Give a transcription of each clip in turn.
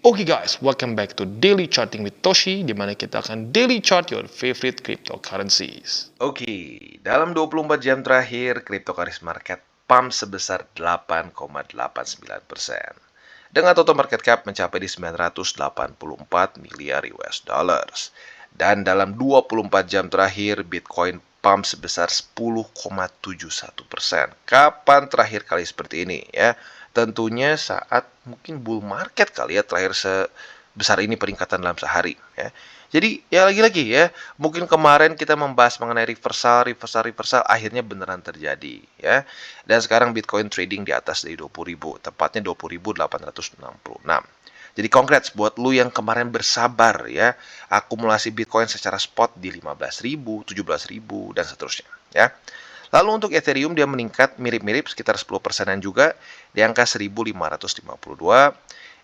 Oke guys, welcome back to Daily Charting with Toshi, di mana kita akan daily chart your favorite cryptocurrencies. Oke, dalam 24 jam terakhir, cryptocurrency market pump sebesar 8,89%. Dengan total market cap mencapai di 984 miliar US dollars. Dan dalam 24 jam terakhir, Bitcoin pump sebesar 10,71%. Kapan terakhir kali seperti ini ya? Tentunya saat mungkin bull market kali ya, terakhir sebesar ini peningkatan dalam sehari ya. Jadi ya lagi-lagi ya, mungkin kemarin kita membahas mengenai reversal, akhirnya beneran terjadi ya. Dan sekarang Bitcoin trading di atas dari 20.000, tepatnya 20.866. Jadi congrats buat lu yang kemarin bersabar ya, akumulasi Bitcoin secara spot di 15.000, 17.000 dan seterusnya ya. Lalu untuk Ethereum dia meningkat mirip-mirip sekitar 10%-an juga di angka 1.552.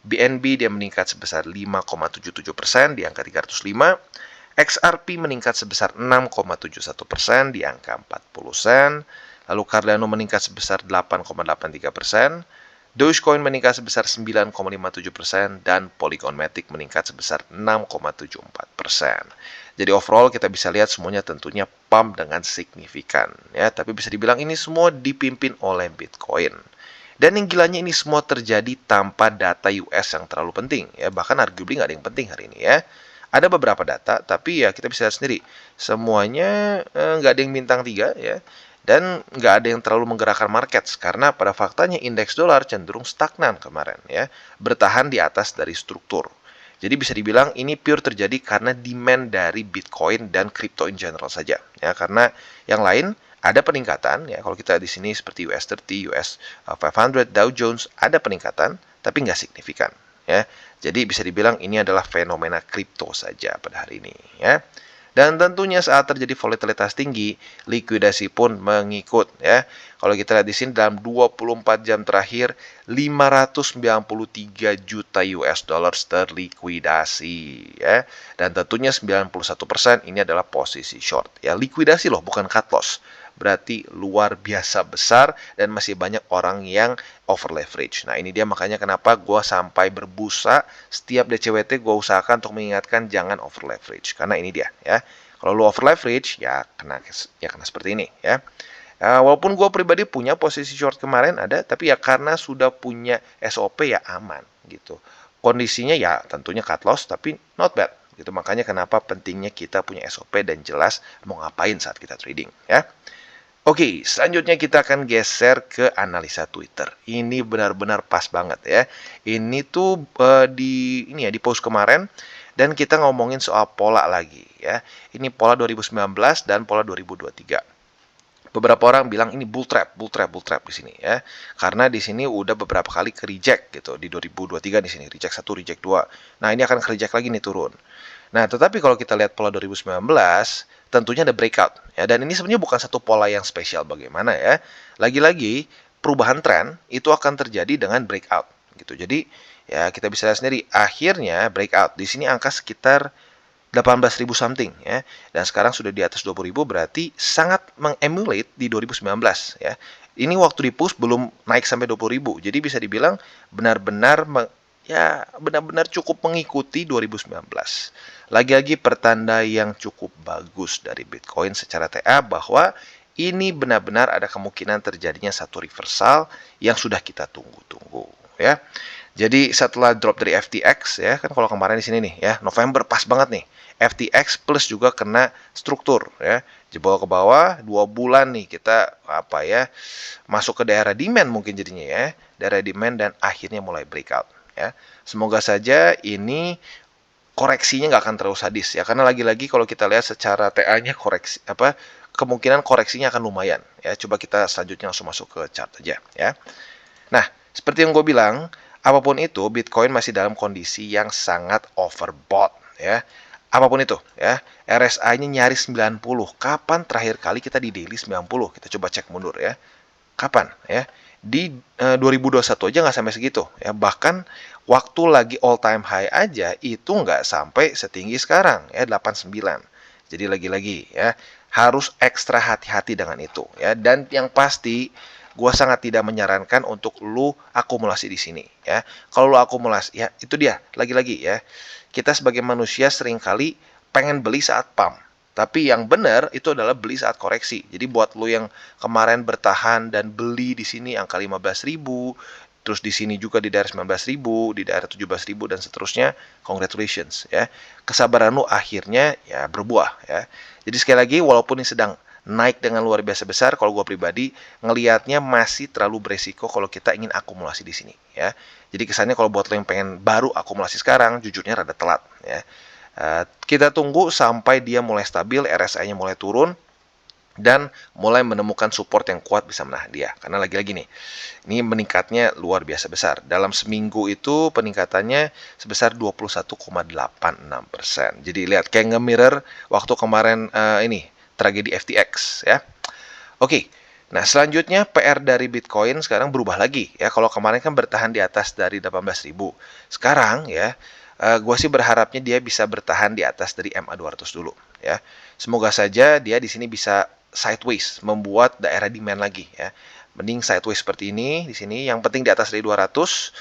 BNB dia meningkat sebesar 5,77% di angka 305. XRP meningkat sebesar 6,71% di angka 40 sen. Lalu Cardano meningkat sebesar 8,83%. Dogecoin meningkat sebesar 9,57% dan Polygon Matic meningkat sebesar 6,74%. Jadi overall kita bisa lihat semuanya tentunya pump dengan signifikan ya, tapi bisa dibilang ini semua dipimpin oleh Bitcoin. Dan yang gilanya ini semua terjadi tanpa data US yang terlalu penting ya, bahkan arguably nggak ada yang penting hari ini ya. Ada beberapa data, tapi ya kita bisa lihat sendiri semuanya nggak ada yang bintang 3 ya. Dan nggak ada yang terlalu menggerakkan market karena pada faktanya indeks dolar cenderung stagnan kemarin ya, bertahan di atas dari struktur. Jadi bisa dibilang ini pure terjadi karena demand dari Bitcoin dan crypto in general saja ya, karena yang lain ada peningkatan ya. Kalau kita di sini seperti US 30, US 500, Dow Jones ada peningkatan tapi nggak signifikan ya. Jadi bisa dibilang ini adalah fenomena kripto saja pada hari ini ya. Dan tentunya saat terjadi volatilitas tinggi, likuidasi pun mengikut ya. Kalau kita lihat di sini dalam 24 jam terakhir 593 juta US dollars terlikuidasi ya. Dan tentunya 91% ini adalah posisi short. Ya, likuidasi loh, bukan cut loss. Berarti luar biasa besar dan masih banyak orang yang over leverage. Nah ini dia makanya kenapa gue sampai berbusa setiap DCWT gue usahakan untuk mengingatkan jangan over leverage. Karena ini dia ya. Kalau lu over leverage ya kena seperti ini ya. Walaupun gue pribadi punya posisi short kemarin ada, tapi ya karena sudah punya SOP ya aman gitu. Kondisinya ya tentunya cut loss tapi not bad gitu. Makanya kenapa pentingnya kita punya SOP dan jelas mau ngapain saat kita trading ya. Oke, selanjutnya kita akan geser ke analisa Twitter. Ini benar-benar pas banget ya. Ini tuh di post kemarin dan kita ngomongin soal pola lagi ya. Ini pola 2019 dan pola 2023. Beberapa orang bilang ini bull trap di sini ya. Karena di sini udah beberapa kali ke reject gitu. Di 2023 di sini reject 1, reject 2. Nah, ini akan ke reject lagi nih turun. Nah, tetapi kalau kita lihat pola 2019, tentunya ada breakout ya. Dan ini sebenarnya bukan satu pola yang spesial bagaimana ya. Lagi-lagi perubahan tren itu akan terjadi dengan breakout gitu. Jadi ya kita bisa lihat sendiri akhirnya breakout. Di sini angka sekitar 18.000 something ya. Dan sekarang sudah di atas 20.000 berarti sangat mengemulate di 2019 ya. Ini waktu di push belum naik sampai 20.000. Jadi bisa dibilang benar-benar cukup mengikuti 2019. Lagi-lagi pertanda yang cukup bagus dari Bitcoin secara TA bahwa ini benar-benar ada kemungkinan terjadinya satu reversal yang sudah kita tunggu-tunggu ya. Jadi setelah drop dari FTX ya, kan kalau kemarin di sini nih ya, November pas banget nih. FTX plus juga kena struktur ya. Jebol ke bawah 2 bulan nih kita masuk ke daerah demand mungkin jadinya ya. Daerah demand dan akhirnya mulai breakout ya. Semoga saja ini koreksinya nggak akan terlalu sadis ya, karena lagi-lagi kalau kita lihat secara TA-nya kemungkinan koreksinya akan lumayan ya. Coba kita selanjutnya langsung masuk ke chart aja ya. Nah, seperti yang gue bilang, apapun itu Bitcoin masih dalam kondisi yang sangat overbought ya. Apapun itu ya, RSI-nya nyaris 90. Kapan terakhir kali kita di daily 90? Kita coba cek mundur ya. Kapan ya? Di 2021 aja nggak sampai segitu ya. Bahkan waktu lagi all time high aja itu nggak sampai setinggi sekarang ya, 89. Jadi lagi-lagi ya, harus ekstra hati-hati dengan itu ya. Dan yang pasti gua sangat tidak menyarankan untuk lu akumulasi di sini ya. Kalau lu akumulasi ya itu dia, lagi-lagi ya. Kita sebagai manusia seringkali pengen beli saat pump. Tapi yang benar itu adalah beli saat koreksi. Jadi buat lu yang kemarin bertahan dan beli di sini angka 15.000, terus di sini juga di daerah 19.000, di daerah 17.000 dan seterusnya, congratulations ya. Kesabaran lu akhirnya ya berbuah ya. Jadi sekali lagi walaupun ini sedang naik dengan luar biasa besar, kalau gue pribadi ngelihatnya masih terlalu beresiko kalau kita ingin akumulasi di sini ya. Jadi kesannya kalau buat lo yang pengen baru akumulasi sekarang, jujurnya rada telat ya. Kita tunggu sampai dia mulai stabil, RSI-nya mulai turun, dan mulai menemukan support yang kuat bisa menahan dia. Karena lagi-lagi nih, ini meningkatnya luar biasa besar. Dalam seminggu itu peningkatannya sebesar 21,86%. Jadi lihat kayak nge-mirror waktu kemarin ini tragedi FTX ya. Oke. Nah, selanjutnya PR dari Bitcoin sekarang berubah lagi ya. Kalau kemarin kan bertahan di atas dari 18.000. Sekarang ya, gue sih berharapnya dia bisa bertahan di atas dari MA200 dulu ya. Semoga saja dia di sini bisa sideways, membuat daerah demand lagi ya. Mending sideways seperti ini di sini, yang penting di atas dari 200.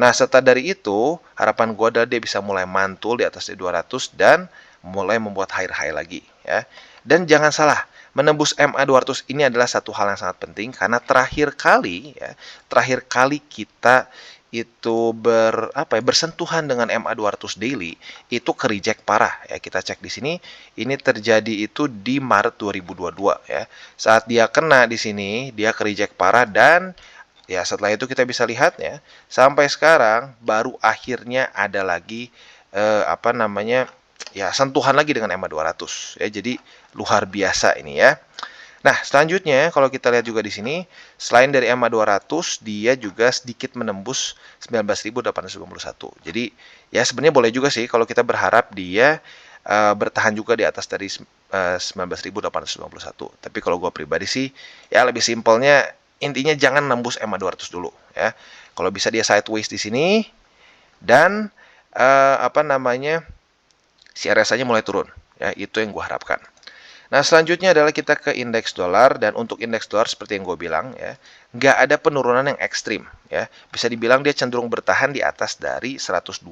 Nah, setelah dari itu, harapan gue adalah dia bisa mulai mantul di atas dari 200 dan mulai membuat high lagi ya. Dan jangan salah, menembus MA200 ini adalah satu hal yang sangat penting karena terakhir kali kita itu bersentuhan dengan MA200 daily itu ke reject parah ya. Kita cek di sini, ini terjadi itu di Maret 2022 ya. Saat dia kena di sini, dia ke reject parah dan ya setelah itu kita bisa lihat ya, sampai sekarang baru akhirnya ada lagi ya sentuhan lagi dengan MA200 ya. Jadi luar biasa ini ya. Nah, selanjutnya kalau kita lihat juga di sini, selain dari MA200, dia juga sedikit menembus 19.891. Jadi, ya sebenarnya boleh juga sih kalau kita berharap dia bertahan juga di atas dari 19.891. Tapi kalau gue pribadi sih, ya lebih simpelnya, intinya jangan nembus MA200 dulu ya. Kalau bisa dia sideways di sini, dan si RSI-nya mulai turun. Ya, itu yang gue harapkan. Nah, selanjutnya adalah kita ke indeks dolar, dan untuk indeks dolar seperti yang gue bilang ya, nggak ada penurunan yang ekstrim ya. Bisa dibilang dia cenderung bertahan di atas dari 102,05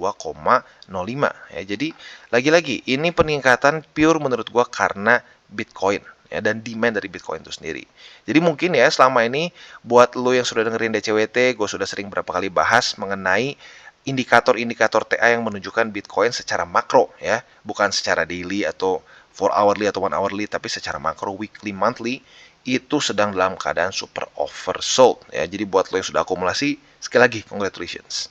ya. Jadi lagi-lagi ini peningkatan pure menurut gue karena Bitcoin ya, dan demand dari Bitcoin itu sendiri. Jadi mungkin ya selama ini buat lo yang sudah dengerin DCWT, gue sudah sering berapa kali bahas mengenai indikator-indikator TA yang menunjukkan Bitcoin secara makro ya, bukan secara daily atau 4 hourly atau 1 hourly, tapi secara makro, weekly, monthly, itu sedang dalam keadaan super oversold ya. Jadi buat lo yang sudah akumulasi, sekali lagi congratulations.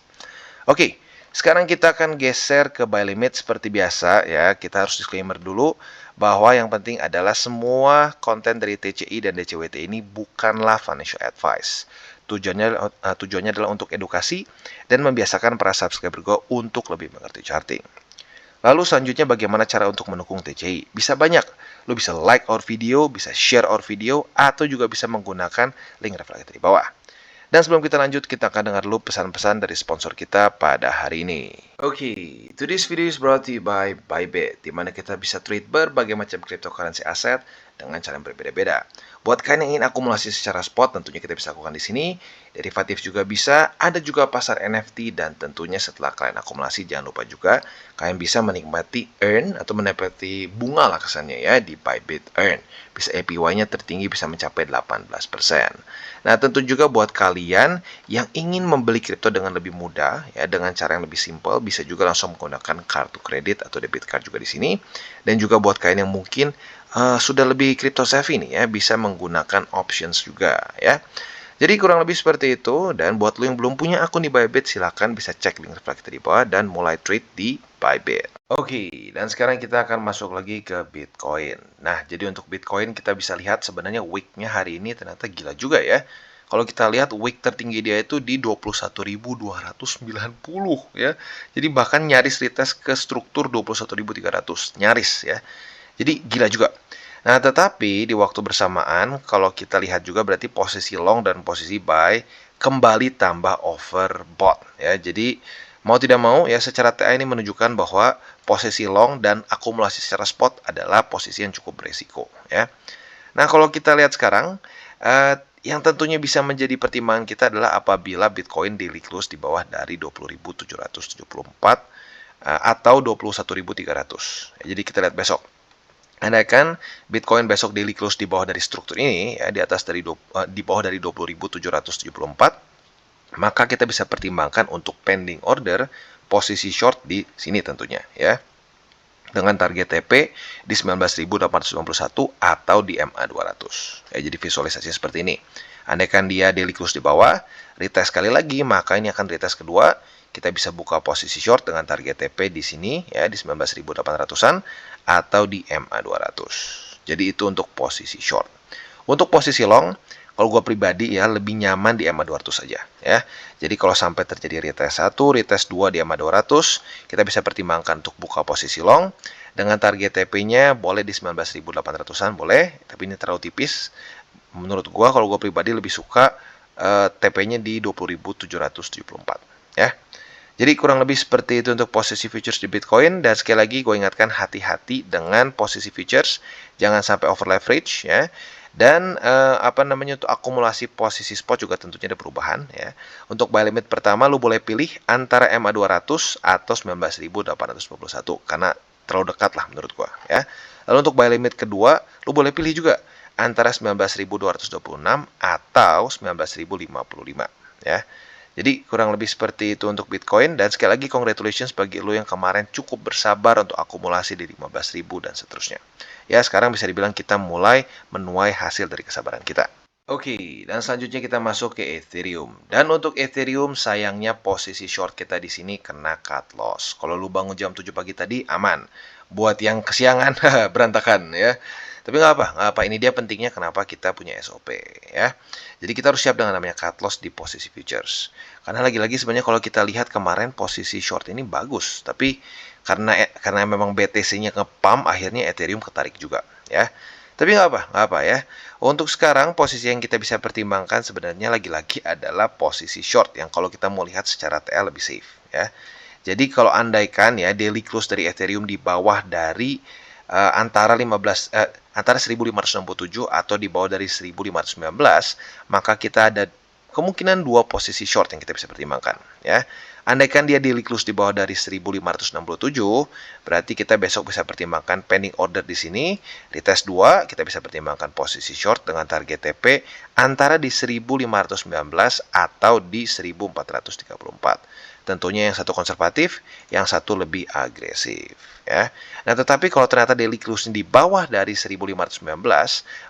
Oke, sekarang kita akan geser ke buy limit seperti biasa ya. Kita harus disclaimer dulu bahwa yang penting adalah semua konten dari TCI dan DCWT ini bukanlah financial advice. Tujuannya adalah untuk edukasi dan membiasakan para subscriber gue untuk lebih mengerti charting. Lalu selanjutnya bagaimana cara untuk mendukung TCI? Bisa banyak. Lo bisa like our video, bisa share our video, atau juga bisa menggunakan link reflektor di bawah. Dan sebelum kita lanjut, kita akan dengar dulu pesan-pesan dari sponsor kita pada hari ini. Oke, today's video is brought to you by Bybit, di mana kita bisa trade berbagai macam cryptocurrency aset dengan cara yang berbeda-beda. Buat kalian yang ingin akumulasi secara spot, tentunya kita bisa lakukan di sini. Derivatif juga bisa, ada juga pasar NFT, dan tentunya setelah kalian akumulasi, jangan lupa juga kalian bisa menikmati earn atau menikmati bunga lah kesannya ya di Bybit Earn. Bisa APY-nya tertinggi bisa mencapai 18%. Nah, tentu juga buat kalian yang ingin membeli kripto dengan lebih mudah ya, dengan cara yang lebih simpel, bisa juga langsung menggunakan kartu kredit atau debit card juga di sini. Dan juga buat kalian yang mungkin sudah lebih crypto savvy nih ya, bisa menggunakan options juga ya. Jadi kurang lebih seperti itu, dan buat lo yang belum punya akun di Bybit, silahkan bisa cek link reflektor di bawah dan mulai trade di Bybit. Oke, dan sekarang kita akan masuk lagi ke Bitcoin. Nah, jadi untuk Bitcoin kita bisa lihat sebenarnya week-nya hari ini ternyata gila juga ya. Kalau kita lihat week tertinggi dia itu di 21.290 ya. Jadi bahkan nyaris retest ke struktur 21.300, nyaris ya. Jadi gila juga. Nah, tetapi di waktu bersamaan, kalau kita lihat juga berarti posisi long dan posisi buy kembali tambah overbought ya. Jadi mau tidak mau ya, secara TA ini menunjukkan bahwa posisi long dan akumulasi secara spot adalah posisi yang cukup beresiko ya. Nah, kalau kita lihat sekarang, Yang tentunya bisa menjadi pertimbangan kita adalah apabila Bitcoin daily close di bawah dari 20.774 atau 21.300. Jadi kita lihat besok. Andaikan Bitcoin besok daily close di bawah dari struktur ini, ya, di bawah dari 20.774, maka kita bisa pertimbangkan untuk pending order posisi short di sini tentunya, ya, dengan target TP di 19.891 atau di MA 200. Ya, jadi visualisasi seperti ini. Andaikan dia daily close di bawah, retest sekali lagi, maka ini akan retest kedua. Kita bisa buka posisi short dengan target TP di sini, ya, di 19.800-an atau di MA 200. Jadi itu untuk posisi short. Untuk posisi long, kalau gue pribadi ya lebih nyaman di MA 200 saja, ya. Jadi kalau sampai terjadi retest 1, retest 2 di MA 200, kita bisa pertimbangkan untuk buka posisi long dengan target TP-nya boleh di 19.800-an boleh, tapi ini terlalu tipis. Menurut gue, kalau gue pribadi lebih suka TP-nya di 20.774, ya. Jadi kurang lebih seperti itu untuk posisi futures di Bitcoin. Dan sekali lagi gue ingatkan, hati-hati dengan posisi futures, jangan sampai over leverage, ya. Dan untuk akumulasi posisi spot juga tentunya ada perubahan, ya. Untuk buy limit pertama lu boleh pilih antara MA 200 atau 19.851 karena terlalu dekat lah menurut gua, ya. Lalu untuk buy limit kedua lu boleh pilih juga antara 19.226 atau 19.055, ya. Jadi kurang lebih seperti itu untuk Bitcoin. Dan sekali lagi congratulations bagi lo yang kemarin cukup bersabar untuk akumulasi di 15.000 dan seterusnya. Ya, sekarang bisa dibilang kita mulai menuai hasil dari kesabaran kita. Oke, dan selanjutnya kita masuk ke Ethereum. Dan untuk Ethereum, sayangnya posisi short kita di sini kena cut loss. Kalau lu bangun jam 7 pagi tadi, aman. Buat yang kesiangan, berantakan, ya. Tapi nggak apa. Ini dia pentingnya kenapa kita punya SOP, ya. Jadi kita harus siap dengan namanya cut loss di posisi futures. Karena lagi-lagi sebenarnya kalau kita lihat kemarin posisi short ini bagus, tapi karena memang BTC-nya nge-pump, akhirnya Ethereum ketarik juga, ya. Tapi nggak apa ya. Untuk sekarang posisi yang kita bisa pertimbangkan sebenarnya lagi-lagi adalah posisi short yang kalau kita mau lihat secara TL lebih safe, ya. Jadi kalau andaikan ya daily close dari Ethereum di bawah dari antara 1.567 atau di bawah dari 1.519, maka kita ada kemungkinan dua posisi short yang kita bisa pertimbangkan, ya. Andaikan dia daily close di bawah dari 1.567, berarti kita besok bisa pertimbangkan pending order di sini, retest 2, kita bisa pertimbangkan posisi short dengan target TP antara di 1.519 atau di 1.434. Tentunya yang satu konservatif, yang satu lebih agresif, ya. Nah, tetapi kalau ternyata daily close di bawah dari 1.519,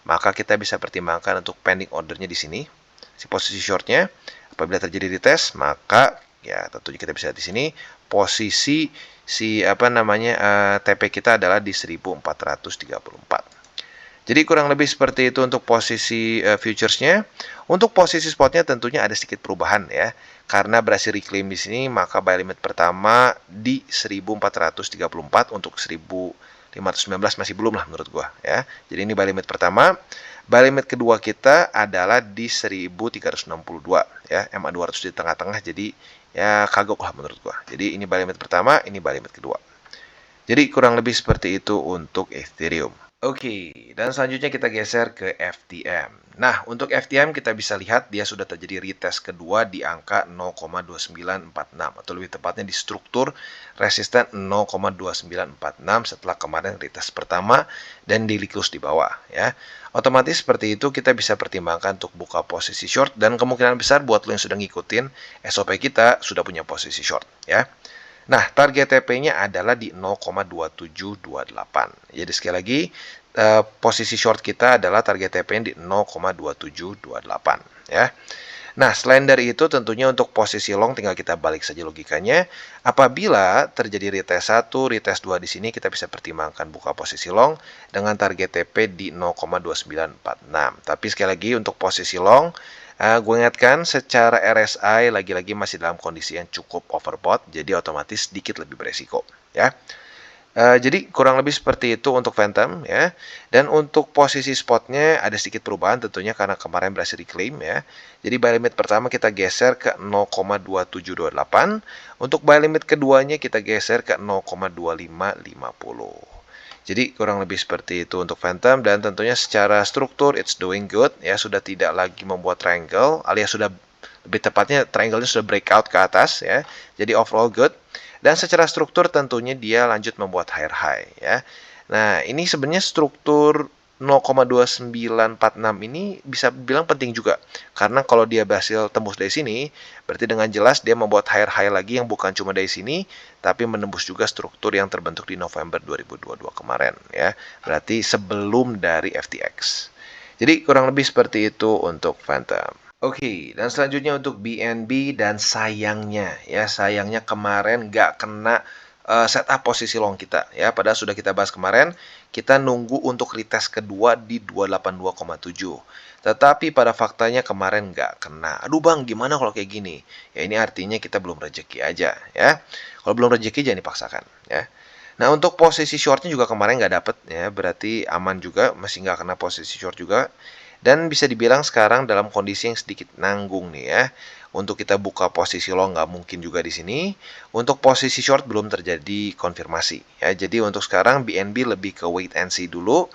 maka kita bisa pertimbangkan untuk pending ordernya di sini, si posisi shortnya. Apabila terjadi retest, maka ya tentunya kita bisa lihat di sini posisi TP kita adalah di 1434. Jadi kurang lebih seperti itu untuk posisi futuresnya. Untuk posisi spotnya tentunya ada sedikit perubahan, ya. Karena berhasil reclaim di sini, maka buy limit pertama di 1434, untuk 1519 masih belum lah menurut gua, ya. Jadi ini buy limit pertama. Buy limit kedua kita adalah di 1362, ya. MA 200 di tengah-tengah, jadi ya kagok lah menurut gua. Jadi ini buy limit pertama, ini buy limit kedua. Jadi kurang lebih seperti itu untuk Ethereum. Oke, dan selanjutnya kita geser ke FTM. Nah, untuk FTM kita bisa lihat dia sudah terjadi retest kedua di angka 0,2946 atau lebih tepatnya di struktur resisten 0,2946 setelah kemarin retest pertama dan daily close di bawah, ya. Otomatis seperti itu kita bisa pertimbangkan untuk buka posisi short dan kemungkinan besar buat lo yang sudah ngikutin SOP kita sudah punya posisi short, ya. Nah, target TP-nya adalah di 0,2728. Jadi sekali lagi, posisi short kita adalah target TP-nya di 0,2728, ya. Nah, selain dari itu tentunya untuk posisi long tinggal kita balik saja logikanya. Apabila terjadi retest 1, retest 2 di sini, kita bisa pertimbangkan buka posisi long dengan target TP di 0,2946. Tapi sekali lagi untuk posisi long, gue ingatkan secara RSI lagi-lagi masih dalam kondisi yang cukup overbought, jadi otomatis sedikit lebih beresiko, ya. Jadi kurang lebih seperti itu untuk Phantom, ya. Dan untuk posisi spotnya ada sedikit perubahan tentunya karena kemarin berhasil reclaim, ya. Jadi buy limit pertama kita geser ke 0,2728. Untuk buy limit keduanya kita geser ke 0,2550. Jadi kurang lebih seperti itu untuk Phantom, dan tentunya secara struktur it's doing good ya, sudah tidak lagi membuat triangle, alias sudah lebih tepatnya triangle-nya sudah breakout ke atas ya. Jadi overall good. Dan secara struktur tentunya dia lanjut membuat higher high ya. Nah, ini sebenarnya struktur 0,2946 ini bisa bilang penting juga. Karena kalau dia berhasil tembus dari sini, berarti dengan jelas dia membuat higher high lagi yang bukan cuma dari sini, tapi menembus juga struktur yang terbentuk di November 2022 kemarin ya. Berarti sebelum dari FTX. Jadi kurang lebih seperti itu untuk Phantom. Oke, dan selanjutnya untuk BNB, dan sayangnya kemarin nggak kena setup posisi long kita ya. Padahal sudah kita bahas kemarin, kita nunggu untuk retest kedua di 282,7. Tetapi pada faktanya kemarin nggak kena. Aduh bang, gimana kalau kayak gini? Ya ini artinya kita belum rezeki aja ya. Kalau belum rezeki jangan dipaksakan ya. Nah, untuk posisi shortnya juga kemarin nggak dapet ya, berarti aman juga, masih nggak kena posisi short juga. Dan bisa dibilang sekarang dalam kondisi yang sedikit nanggung nih ya. Untuk kita buka posisi long nggak mungkin juga di sini. Untuk posisi short belum terjadi konfirmasi ya. Jadi untuk sekarang BNB lebih ke wait and see dulu.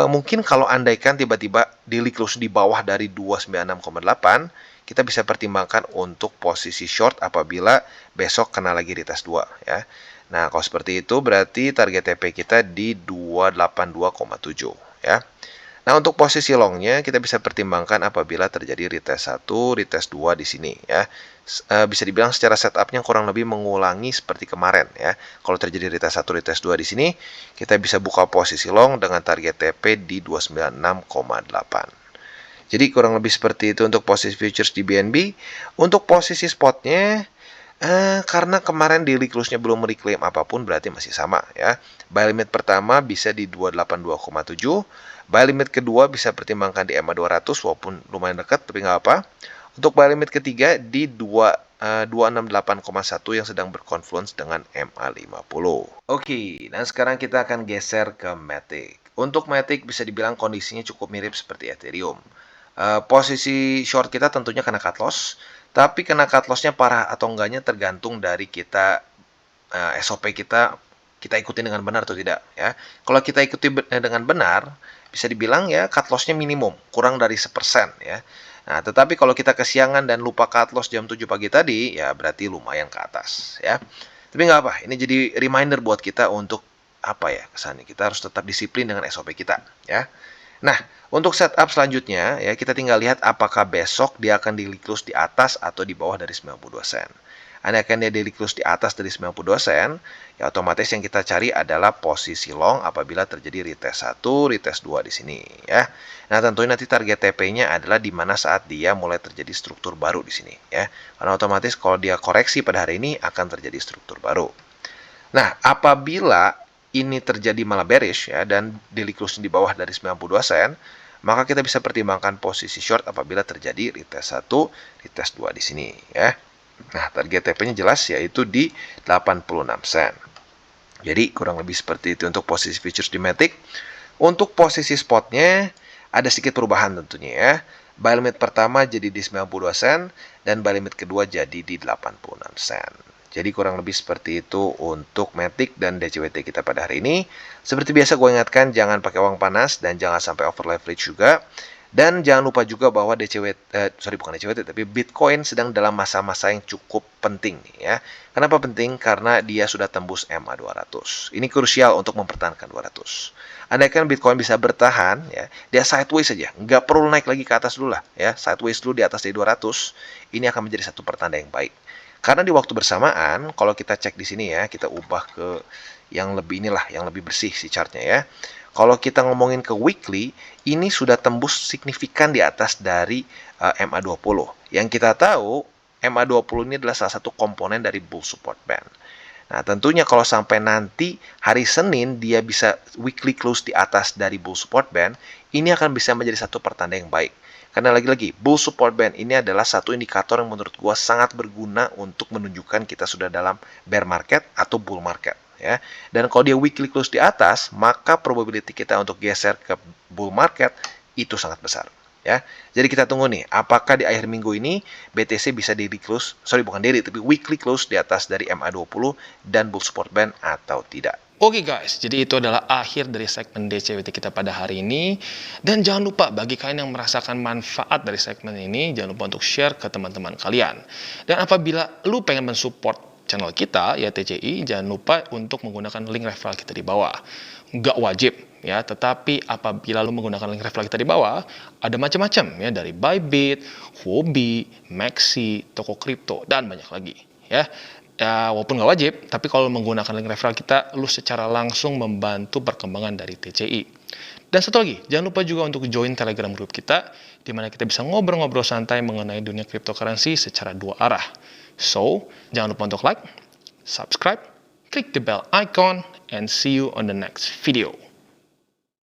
Mungkin kalau andaikan tiba-tiba daily close di bawah dari 296,8, kita bisa pertimbangkan untuk posisi short apabila besok kena lagi retest 2 ya. Nah, kalau seperti itu berarti target TP kita di 282,7 ya. Nah, untuk posisi longnya kita bisa pertimbangkan apabila terjadi retest 1, retest 2 di sini ya. Bisa dibilang secara setupnya kurang lebih mengulangi seperti kemarin ya. Kalau terjadi retest 1, retest 2 di sini, kita bisa buka posisi long dengan target TP di 296,8. Jadi kurang lebih seperti itu untuk posisi futures di BNB. Untuk posisi spotnya, karena kemarin daily close-nya belum mereklaim apapun, berarti masih sama ya. Buy limit pertama bisa di 282,7. Buy limit kedua bisa pertimbangkan di EMA 200 walaupun lumayan dekat tapi nggak apa. Untuk buy limit ketiga di 268,1 yang sedang berkonfluence dengan MA 50. Oke, dan sekarang kita akan geser ke Matic. Untuk Matic bisa dibilang kondisinya cukup mirip seperti Ethereum. Posisi short kita tentunya kena cut loss, tapi kena cut loss-nya parah atau enggaknya tergantung dari kita, SOP kita ikutin dengan benar atau tidak ya. Kalau kita ikuti dengan benar, bisa dibilang ya cut loss-nya minimum, kurang dari 1% ya. Nah, tetapi kalau kita kesiangan dan lupa cut loss jam 7 pagi tadi, ya berarti lumayan ke atas ya. Tapi nggak apa, ini jadi reminder buat kita untuk apa ya, kesannya kita harus tetap disiplin dengan SOP kita ya. Nah, untuk setup selanjutnya ya kita tinggal lihat apakah besok dia akan daily close di atas atau di bawah dari 92 sen. Andaikan dia daily close di atas dari 92 sen, ya otomatis yang kita cari adalah posisi long apabila terjadi retest 1, retest 2 di sini ya. Nah, tentunya nanti target TP-nya adalah di mana saat dia mulai terjadi struktur baru di sini ya. Karena otomatis kalau dia koreksi pada hari ini akan terjadi struktur baru. Nah, apabila ini terjadi malah bearish ya dan daily close di bawah dari 92 sen, maka kita bisa pertimbangkan posisi short apabila terjadi retest 1, retest 2 di sini ya. Nah, target TP-nya jelas yaitu di 86 sen. Jadi kurang lebih seperti itu untuk posisi futures di Matic. Untuk posisi spotnya ada sedikit perubahan tentunya ya. Buy limit pertama jadi di 92 sen dan buy limit kedua jadi di 86 sen. Jadi kurang lebih seperti itu untuk Matic dan DCWT kita pada hari ini. Seperti biasa gue ingatkan jangan pakai uang panas dan jangan sampai over leverage juga. Dan jangan lupa juga bahwa bukan DCWT, tapi Bitcoin sedang dalam masa-masa yang cukup penting ya. Kenapa penting? Karena dia sudah tembus MA 200. Ini krusial untuk mempertahankan 200. Andaikan Bitcoin bisa bertahan ya, dia sideways saja, nggak perlu naik lagi ke atas dulu lah ya, sideways dulu di atas dari 200, ini akan menjadi satu pertanda yang baik. Karena di waktu bersamaan, kalau kita cek di sini ya, kita ubah ke yang lebih inilah, yang lebih bersih si chartnya ya. Kalau kita ngomongin ke weekly, ini sudah tembus signifikan di atas dari MA20. Yang kita tahu, MA20 ini adalah salah satu komponen dari bull support band. Nah, tentunya kalau sampai nanti hari Senin dia bisa weekly close di atas dari bull support band, ini akan bisa menjadi satu pertanda yang baik. Karena lagi-lagi, bull support band ini adalah satu indikator yang menurut gua sangat berguna untuk menunjukkan kita sudah dalam bear market atau bull market. Ya. Dan kalau dia weekly close di atas, maka probability kita untuk geser ke bull market itu sangat besar. Ya. Jadi kita tunggu nih, apakah di akhir minggu ini BTC bisa daily close, bukan daily, tapi weekly close di atas dari MA20 dan bull support band atau tidak. Oke guys, jadi itu adalah akhir dari segmen DCWT kita pada hari ini. Dan jangan lupa bagi kalian yang merasakan manfaat dari segmen ini, jangan lupa untuk share ke teman-teman kalian. Dan apabila lu pengen mensupport channel kita, ya TCI, jangan lupa untuk menggunakan link referral kita di bawah. Nggak wajib, ya, tetapi apabila lu menggunakan link referral kita di bawah, ada macam-macam, ya, dari Bybit, Huobi, Maxi, toko kripto, dan banyak lagi, ya. Ya, walaupun nggak wajib, tapi kalau menggunakan link referral kita, lu secara langsung membantu perkembangan dari TCI. Dan satu lagi, jangan lupa juga untuk join Telegram group kita, di mana kita bisa ngobrol-ngobrol santai mengenai dunia cryptocurrency secara dua arah. So, jangan lupa untuk like, subscribe, klik the bell icon, and see you on the next video.